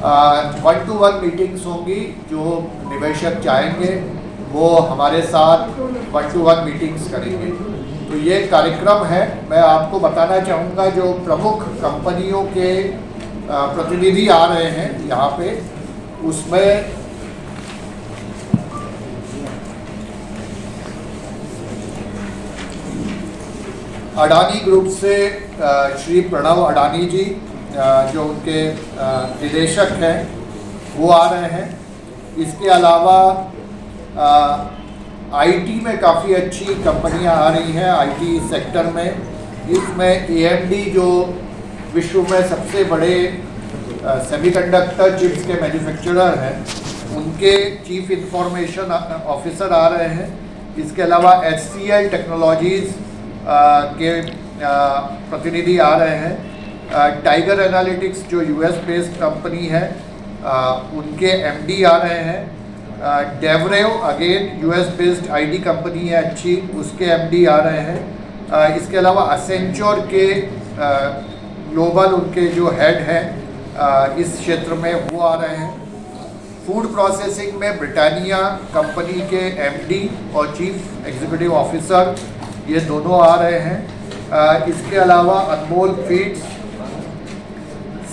1 to 1 meetings होंगी। जो निवेशक चाहेंगे वो हमारे साथ 1 to 1 मीटिंग्स करेंगे। तो ये कार्यक्रम है। मैं आपको बताना चाहूँगा जो प्रमुख कंपनियों के प्रतिनिधि आ रहे हैं यहाँ पे, उसमें अडानी ग्रुप से श्री प्रणव अडानी जी जो उनके निदेशक हैं वो आ रहे हैं। इसके अलावा आईटी में काफ़ी अच्छी कंपनियां आ रही हैं आईटी सेक्टर में। इसमें AMD जो विश्व में सबसे बड़े सेमीकंडक्टर चिप्स के मैन्युफैक्चरर हैं, उनके चीफ इंफॉर्मेशन ऑफिसर आ रहे हैं। इसके अलावा HCL टेक्नोलॉजीज़ के प्रतिनिधि आ रहे हैं। टाइगर एनालिटिक्स जो US बेस्ड कंपनी है उनके MD आ रहे हैं। DevRev again US based IT company है अच्छी, उसके MD आ रहे हैं। इसके अलावा असेंचर के ग्लोबल उनके जो हेड हैं इस क्षेत्र में वो आ रहे हैं। फूड प्रोसेसिंग में ब्रिटानिया कंपनी के MD और चीफ एग्जीक्यूटिव ऑफिसर ये दोनों आ रहे हैं। इसके अलावा अनमोल फीड्स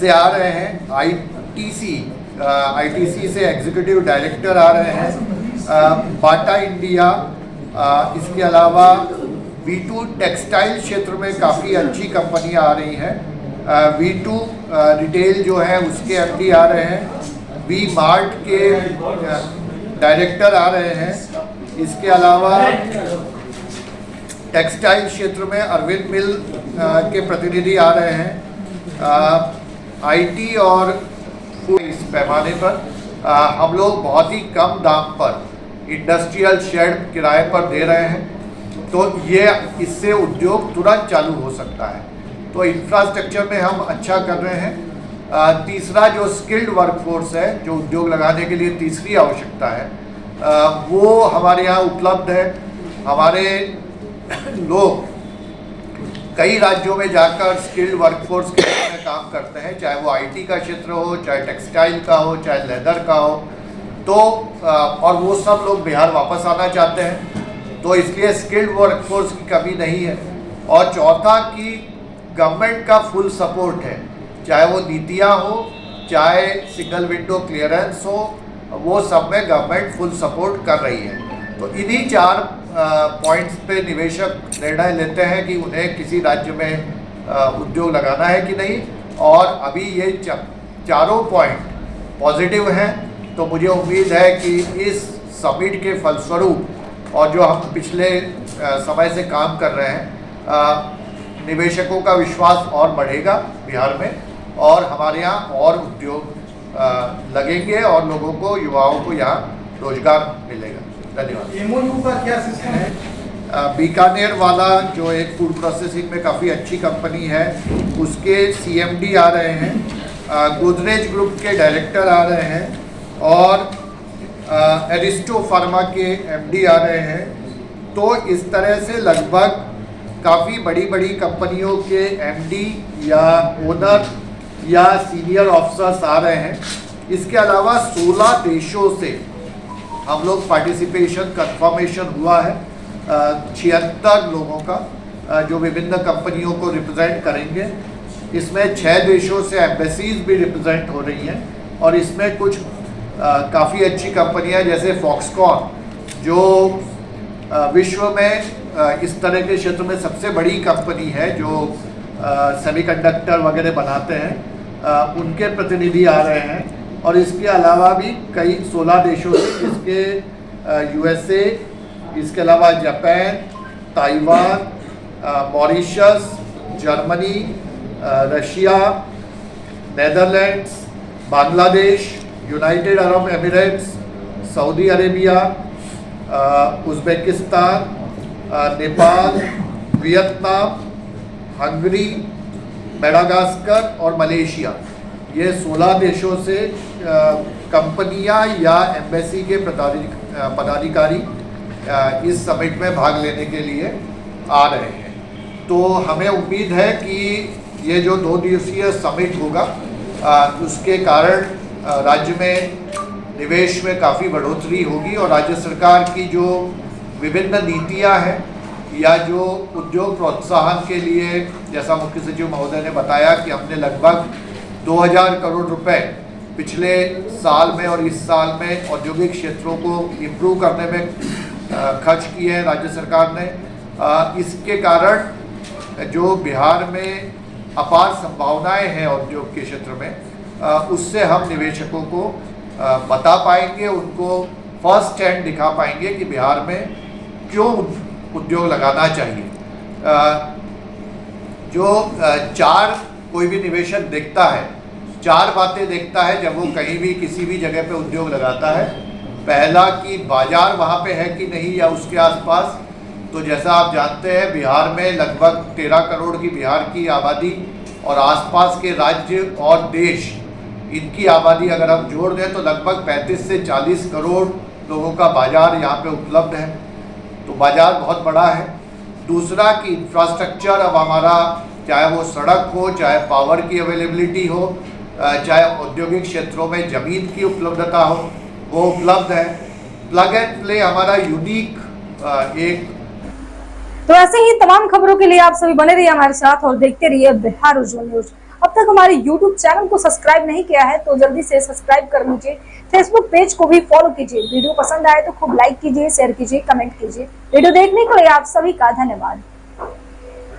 से आ रहे हैं। ITC से एग्जीक्यूटिव डायरेक्टर आ रहे हैं। बाटा इंडिया, इसके अलावा V2 टेक्सटाइल क्षेत्र में काफ़ी अच्छी कंपनियां आ रही हैं। V2 रिटेल जो है उसके MD आ रहे हैं। V मार्ट के डायरेक्टर आ रहे हैं। इसके अलावा टेक्सटाइल क्षेत्र में अरविंद मिल के प्रतिनिधि आ रहे हैं। IT और इस पैमाने पर हम लोग बहुत ही कम दाम पर इंडस्ट्रियल शेड किराए पर दे रहे हैं, तो ये इससे उद्योग तुरंत चालू हो सकता है। तो इंफ्रास्ट्रक्चर में हम अच्छा कर रहे हैं। तीसरा जो स्किल्ड वर्कफोर्स है, जो उद्योग लगाने के लिए तीसरी आवश्यकता है, वो हमारे यहाँ उपलब्ध है। हमारे लोग कई राज्यों में जाकर स्किल्ड वर्कफोर्स के रूप में काम करते हैं, चाहे वो IT का क्षेत्र हो, चाहे टेक्सटाइल का हो, चाहे लेदर का हो। तो और वो सब लोग बिहार वापस आना चाहते हैं, तो इसलिए स्किल्ड वर्कफोर्स की कमी नहीं है। और चौथा कि गवर्नमेंट का फुल सपोर्ट है, चाहे वो नीतियाँ हो, चाहे सिंगल विंडो क्लियरेंस हो, वो सब में गवर्नमेंट फुल सपोर्ट कर रही है। तो इन्हीं 4 पॉइंट्स पे निवेशक निर्णय लेते हैं कि उन्हें किसी राज्य में उद्योग लगाना है कि नहीं। और अभी ये चारों पॉइंट पॉजिटिव हैं, तो मुझे उम्मीद है कि इस समिट के फलस्वरूप और जो हम पिछले समय से काम कर रहे हैं, निवेशकों का विश्वास और बढ़ेगा बिहार में, और हमारे यहाँ और उद्योग लगेंगे और लोगों को, युवाओं को यहाँ रोजगार मिलेगा। धन्यवाद। MOU का क्या सिस्टम है? बीकानेर वाला जो एक फूड प्रोसेसिंग में काफ़ी अच्छी कंपनी है, उसके CMD आ रहे हैं। गोदरेज ग्रुप के डायरेक्टर आ रहे हैं और एरिस्टो फार्मा के MD आ रहे हैं। तो इस तरह से लगभग काफ़ी बड़ी बड़ी कंपनियों के MD या ओनर या सीनियर ऑफिसर्स आ रहे हैं। इसके अलावा 16 देशों से हम लोग पार्टिसिपेशन कंफर्मेशन हुआ है 76 लोगों का, जो विभिन्न कंपनियों को रिप्रेजेंट करेंगे। इसमें 6 देशों से एम्बेसीज भी रिप्रेजेंट हो रही हैं, और इसमें कुछ काफ़ी अच्छी कंपनियां जैसे फॉक्सकॉन, जो विश्व में इस तरह के क्षेत्र में सबसे बड़ी कंपनी है, जो सेमीकंडक्टर वगैरह बनाते हैं, उनके प्रतिनिधि आ रहे हैं। और इसके अलावा भी कई 16 देशों से, इसके USA, इसके अलावा Japan, Taiwan, Mauritius, Germany, Russia, Netherlands, Bangladesh, United Arab Emirates, Saudi Arabia, Uzbekistan, Nepal, Vietnam, Hungary, Madagascar और मलेशिया, ये 16 देशों से कंपनियां या एम्बेसी के पदाधिकारी इस समिट में भाग लेने के लिए आ रहे हैं। तो हमें उम्मीद है कि ये जो 2 दिवसीय समिट होगा उसके कारण राज्य में निवेश में काफ़ी बढ़ोतरी होगी और राज्य सरकार की जो विभिन्न नीतियां हैं या जो उद्योग प्रोत्साहन के लिए, जैसा मुख्य सचिव महोदय ने बताया कि हमने लगभग 2000 करोड़ रुपए पिछले साल में और इस साल में औद्योगिक क्षेत्रों को इम्प्रूव करने में खर्च किए हैं राज्य सरकार ने। इसके कारण जो बिहार में अपार संभावनाएं हैं उद्योग के क्षेत्र में, उससे हम निवेशकों को बता पाएंगे, उनको फर्स्ट हैंड दिखा पाएंगे कि बिहार में क्यों उद्योग लगाना चाहिए। जो कोई भी निवेशक देखता है, 4 बातें देखता है जब वो कहीं भी किसी भी जगह पे उद्योग लगाता है। पहला कि बाजार वहाँ पे है कि नहीं या उसके आसपास। तो जैसा आप जानते हैं बिहार में लगभग 13 करोड़ की बिहार की आबादी और आसपास के राज्य और देश, इनकी आबादी अगर हम जोड़ दें तो लगभग 35 से 40 करोड़ लोगों का बाजार यहाँ पे उपलब्ध है। तो बाजार बहुत बड़ा है। दूसरा कि इंफ्रास्ट्रक्चर अब हमारा, चाहे वो सड़क हो, चाहे पावर की अवेलेबिलिटी हो, चाहे औद्योगिक क्षेत्रों में ज़मीन की उपलब्धता हो, वो उपलब्ध है। प्लग एंड प्ले हमारा यूनिक एक। तो ऐसे ही तमाम खबरों के लिए आप सभी बने रहिए हमारे साथ और देखते रहिए बिहार उज्जवल न्यूज। अब तक हमारे YouTube चैनल को सब्सक्राइब नहीं किया है तो जल्दी से सब्सक्राइब कर लीजिए। फेसबुक पेज को भी फॉलो कीजिए। वीडियो पसंद आए तो खूब लाइक कीजिए, शेयर कीजिए, कमेंट कीजिए। वीडियो देखने के लिए आप सभी का धन्यवाद।